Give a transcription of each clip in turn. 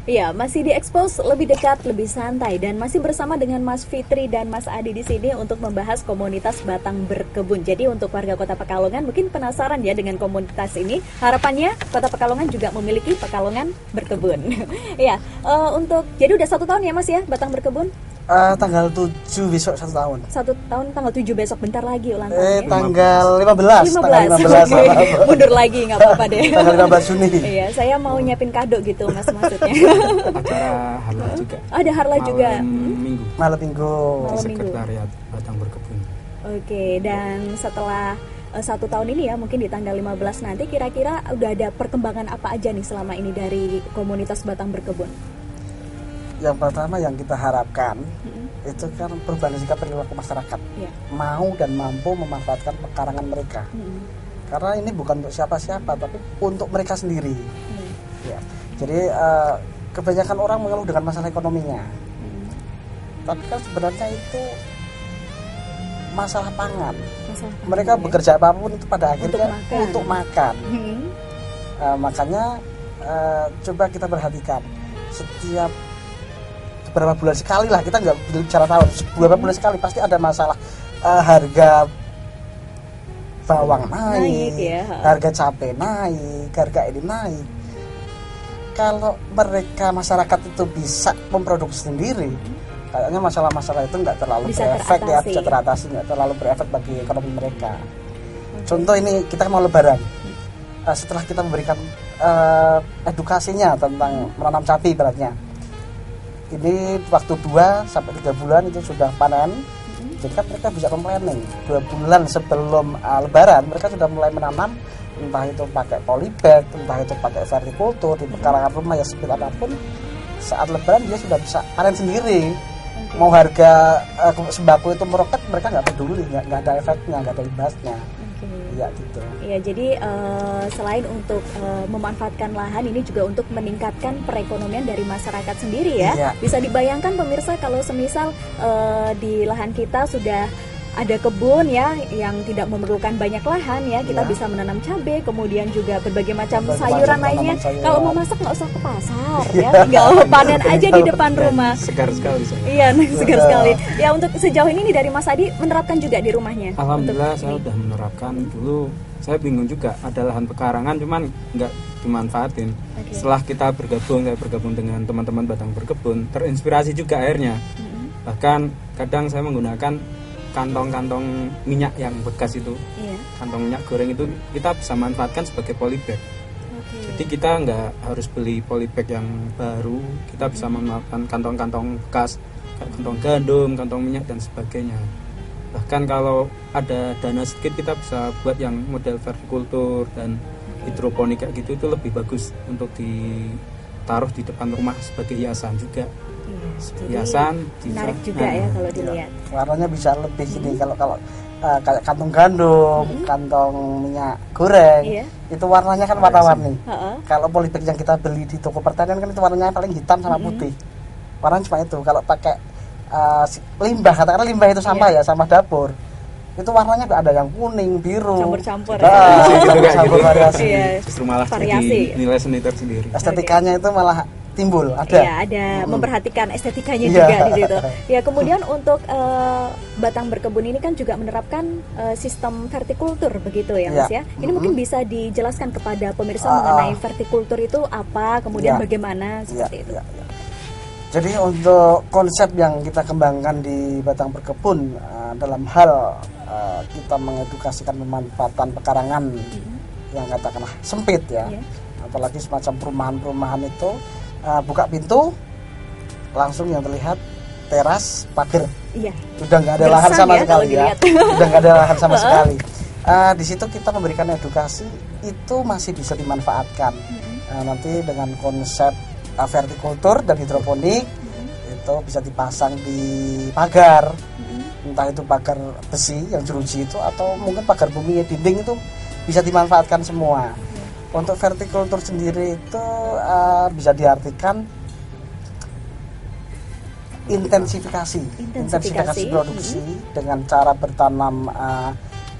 Iya, masih diekspos lebih dekat, lebih santai, dan masih bersama dengan Mas Fitri dan Mas Adi di sini untuk membahas komunitas Batang Berkebun. Jadi untuk warga Kota Pekalongan mungkin penasaran ya dengan komunitas ini. Harapannya Kota Pekalongan juga memiliki Pekalongan Berkebun. Iya, jadi udah 1 tahun ya Mas ya Batang Berkebun? Tanggal 7 besok 1 tahun. 1 tahun tanggal 7 besok, bentar lagi ulang tahun. Tanggal 15. Tanggal 15. Mundur lagi nggak apa-apa deh. Tanggal 15 Juni. Iya, saya mau nyiapin kado gitu Mas maksudnya. Acara harla juga. Ada harla juga. Malam minggu. Sekretariat Batang Berkebun. Oke, dan setelah 1 tahun ini ya, mungkin di tanggal 15 nanti kira-kira udah ada perkembangan apa aja nih selama ini dari komunitas Batang Berkebun? Yang pertama yang kita harapkan itu kan perubahan sikap perilaku masyarakat, mau dan mampu memanfaatkan pekarangan mereka. Karena ini bukan untuk siapa-siapa, tapi untuk mereka sendiri. Ya. Jadi kebanyakan orang mengeluh dengan masalah ekonominya, tapi kan sebenarnya itu masalah pangan. Mereka bekerja apapun itu pada akhirnya untuk makan. Makanya coba kita perhatikan setiap beberapa bulan sekali lah, kita nggak bicara tahun, beberapa bulan sekali pasti ada masalah harga bawang naik ya. Harga cabai naik, harga ini naik. Kalau mereka masyarakat itu bisa memproduksi sendiri, kayaknya masalah-masalah itu nggak terlalu berefek ya, bisa teratasi, nggak terlalu berefek bagi ekonomi mereka. Contoh ini kita mau lebaran, setelah kita memberikan edukasinya tentang menanam cabai ibaratnya, ini waktu 2 sampai 3 bulan itu sudah panen. Jadi kan mereka bisa planning 2 bulan sebelum lebaran mereka sudah mulai menanam, entah itu pakai polybag, entah itu pakai vertikultur di pekarangan rumah ya, sempit apapun. Saat lebaran dia sudah bisa panen sendiri. Mau harga sembako itu meroket, mereka nggak peduli, nggak ada efeknya, nggak ada imbasnya. Ya gitu. Iya, jadi selain untuk memanfaatkan lahan, ini juga untuk meningkatkan perekonomian dari masyarakat sendiri ya. Iya. Bisa dibayangkan pemirsa kalau semisal di lahan kita sudah ada kebun ya yang tidak memerlukan banyak lahan ya, kita bisa menanam cabai, kemudian juga berbagai macam sayuran lainnya. Kalau mau masak nggak usah ke pasar ya, tinggal panen aja di depan rumah. Segar sekali saya. Iya, segar sekali. Ya, untuk sejauh ini dari Mas Adi menerapkan juga di rumahnya. Alhamdulillah saya udah menerapkan. Dulu saya bingung juga, ada lahan pekarangan cuman nggak dimanfaatin. Setelah kita saya bergabung dengan teman-teman Batang Berkebun, terinspirasi juga akhirnya. Bahkan kadang saya menggunakan kantong-kantong minyak yang bekas itu, kantong minyak goreng itu kita bisa manfaatkan sebagai polybag. Jadi kita nggak harus beli polybag yang baru, kita bisa memanfaatkan kantong-kantong bekas, kantong gandum, kantong minyak dan sebagainya. Bahkan kalau ada dana sedikit kita bisa buat yang model vertikultur dan hidroponik kayak gitu, itu lebih bagus untuk ditaruh di depan rumah sebagai hiasan juga. Hiasan menarik juga ya kalau dilihat. Warnanya bisa lebih gini, kalau kayak kantong gandum, kantong minyak goreng, itu warnanya kan warna-warni. Kalau polybag yang kita beli di toko pertanian kan itu warnanya paling hitam sama putih. Warnanya cuma itu. Kalau pakai limbah, katakanlah limbah itu sampah ya, sampah dapur, itu warnanya ada yang kuning, biru, campur-campur campur variasi. Justru malah variasi, nilai seni tersendiri. Estetikanya itu malah timbul, ada. Iya, ada memperhatikan estetikanya juga di situ. Ya, kemudian untuk Batang Berkebun ini kan juga menerapkan sistem vertikultur begitu ya, Mas ya. Ini mungkin bisa dijelaskan kepada pemirsa mengenai vertikultur itu apa, kemudian bagaimana seperti itu. Jadi untuk konsep yang kita kembangkan di Batang Berkebun dalam hal kita mengedukasikan pemanfaatan pekarangan yang katakanlah sempit ya, apalagi semacam perumahan-perumahan itu, buka pintu langsung yang terlihat teras, pagar. Udah nggak ada lahan sama sekali ya. Udah nggak ada lahan sama sekali. Di situ kita memberikan edukasi itu masih bisa dimanfaatkan. Nanti dengan konsep vertikultur dan hidroponik itu bisa dipasang di pagar, entah itu pagar besi yang jeruji itu atau mungkin pagar bumi dinding, itu bisa dimanfaatkan semua. Untuk vertikultur sendiri itu bisa diartikan intensifikasi produksi dengan cara bertanam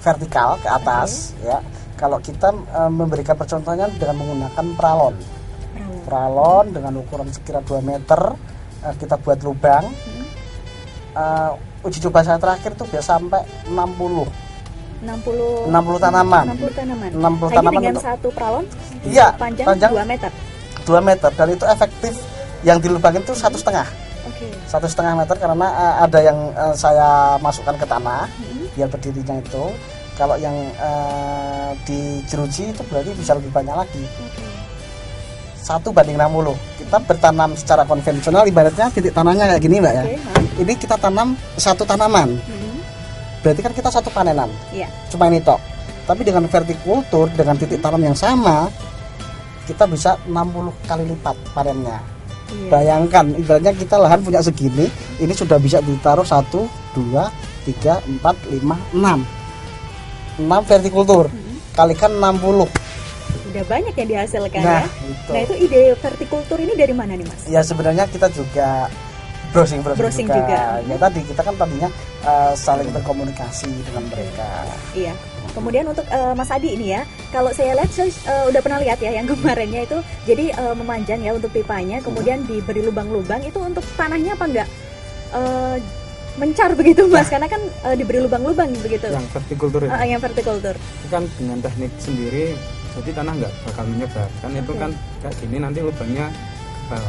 vertikal ke atas ya. Kalau kita memberikan percontohannya dengan menggunakan pralon. pralon dengan ukuran sekira 2 meter, kita buat lubang. Uji coba saya terakhir tuh biasa sampai 60 tanaman. 60 tanaman. 60 hanya tanaman dengan untuk, satu pralon. Iya, panjang 2 meter. 2 meter, dan itu efektif. Yang dilubangin itu 1,5. Oke. 1,5 meter, karena ada yang saya masukkan ke tanah biar berdirinya itu. Kalau yang dijeruji itu berarti bisa lebih banyak lagi. 1:60. Kita bertanam secara konvensional, ibaratnya titik tanamnya kayak gini Mbak ya. Ini kita tanam satu tanaman. Berarti kan kita satu panenan. Iya. Cuma ini tok. Tapi dengan vertikultur, dengan titik tanam yang sama, kita bisa 60 kali lipat panennya. Iya. Bayangkan, ibaratnya kita lahan punya segini, ini sudah bisa ditaruh 1, 2, 3, 4, 5, 6 vertikultur. Kalikan 60. Udah banyak yang dihasilkan Nah, ya. itu. Nah, itu ide vertikultur ini dari mana nih Mas? Ya sebenarnya kita juga browsing juga. Ya tadi kita kan tadinya saling berkomunikasi dengan mereka. Iya. Kemudian untuk Mas Adi ini ya, kalau saya lihat saya udah pernah lihat ya yang kemarinnya itu, jadi memanjang ya untuk pipanya, kemudian diberi lubang-lubang. Itu untuk tanahnya apa enggak mencar begitu Mas? Karena kan diberi lubang-lubang begitu. Yang vertikultur itu. Yang vertikultur. Itu kan dengan teknik sendiri, jadi tanah nggak bakal menyebar. Kan itu kan kayak gini, nanti lubangnya kebal,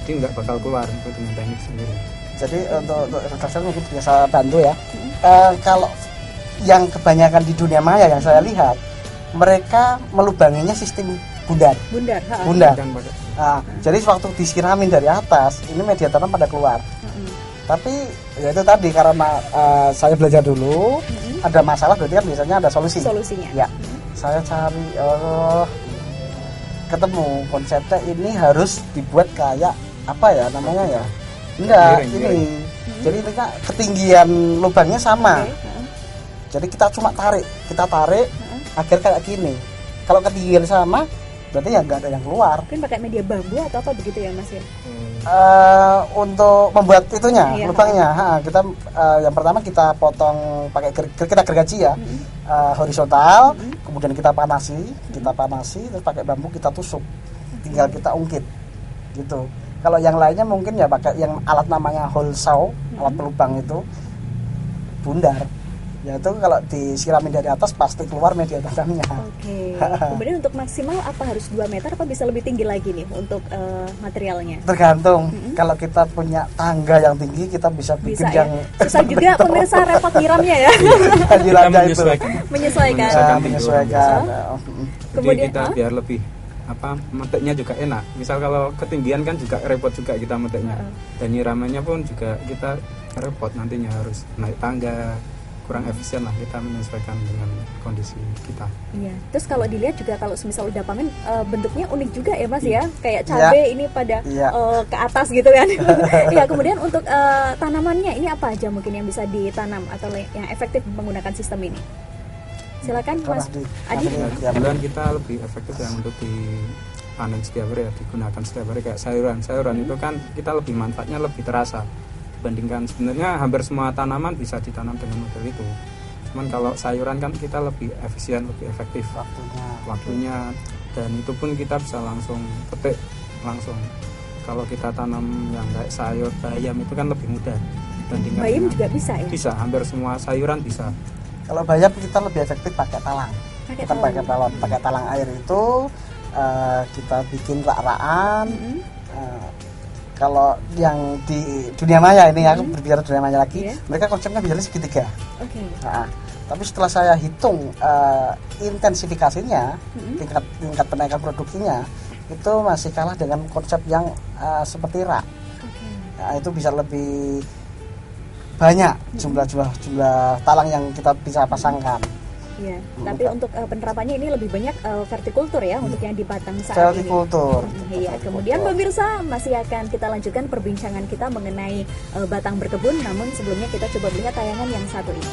jadi nggak bakal keluar. Itu dengan teknik sendiri. Jadi untuk rekan mungkin bisa bantu ya. Kalau yang kebanyakan di dunia maya yang saya lihat, mereka melubanginya sistem bundar. Bundar. Jadi waktu disiramin dari atas, ini media tanam pada keluar. Tapi ya itu tadi, karena saya belajar dulu, ada masalah berarti kan biasanya ada solusinya. Ya, saya cari ketemu konsepnya, ini harus dibuat kayak apa ya namanya ya? Enggak, ini. Jadi ini kan ketinggian lubangnya sama. Jadi kita cuma tarik agar kayak gini. Kalau ketinggian sama, berarti ya nggak ada yang keluar. Mungkin pakai media bambu atau apa begitu ya Mas ya? Untuk membuat itunya, lubangnya, kita yang pertama kita potong pakai kita gergaji ya, horizontal, kemudian kita panasi, terus pakai bambu kita tusuk, tinggal kita ungkit, gitu. Kalau yang lainnya mungkin ya pakai yang alat namanya hole saw, alat pelubang itu bundar. Ya itu kalau disiramin dari atas pasti keluar media tanamnya. Oke. Kemudian untuk maksimal apa harus 2 meter apa bisa lebih tinggi lagi nih untuk materialnya? Tergantung. Kalau kita punya tangga yang tinggi, kita bisa bikin yang susah juga pemirsa repot nyiramnya ya. Menyesuaikan. Kemudian kita biar lebih meteknya juga enak. Misal kalau ketinggian kan juga repot juga kita meteknya. Dan nyiramannya pun juga kita repot, nantinya harus naik tangga, kurang efisien lah, kita menyesuaikan dengan kondisi kita. Iya. Terus kalau dilihat juga kalau semisal udah panen bentuknya unik juga ya Mas ya, kayak cabai ini pada ke atas gitu kan. Ya, kemudian untuk tanamannya ini apa aja mungkin yang bisa ditanam atau yang efektif menggunakan sistem ini? Silakan Mas Adi. Kemudian kita lebih efektif ya untuk dipanen setiap hari ya, digunakan setiap hari kayak sayuran itu kan kita lebih manfaatnya lebih terasa. Bandingkan sebenarnya hampir semua tanaman bisa ditanam dengan model itu. Cuman kalau sayuran kan kita lebih efisien, lebih efektif waktunya, dan itu pun kita bisa langsung petik langsung. Kalau kita tanam yang kayak sayur bayam itu kan lebih mudah. Bandingkan bayam juga bisa ya? Bisa, hampir semua sayuran bisa. Kalau bayam kita lebih efektif pakai talang. Pakai talang air itu kita bikin rak-rakan. Kalau yang di dunia maya ini, aku berbicara dunia maya lagi, mereka konsepnya biasanya segitiga. Tapi setelah saya hitung intensifikasinya, tingkat penaikan produksinya, itu masih kalah dengan konsep yang seperti rak. Nah, itu bisa lebih banyak jumlah talang yang kita bisa pasangkan. Iya, tapi untuk penerapannya ini lebih banyak vertikultur ya, untuk yang di batang saat vertikultur. ini. Iya, kemudian pemirsa masih akan kita lanjutkan perbincangan kita mengenai batang berkebun, namun sebelumnya kita coba lihat tayangan yang satu ini.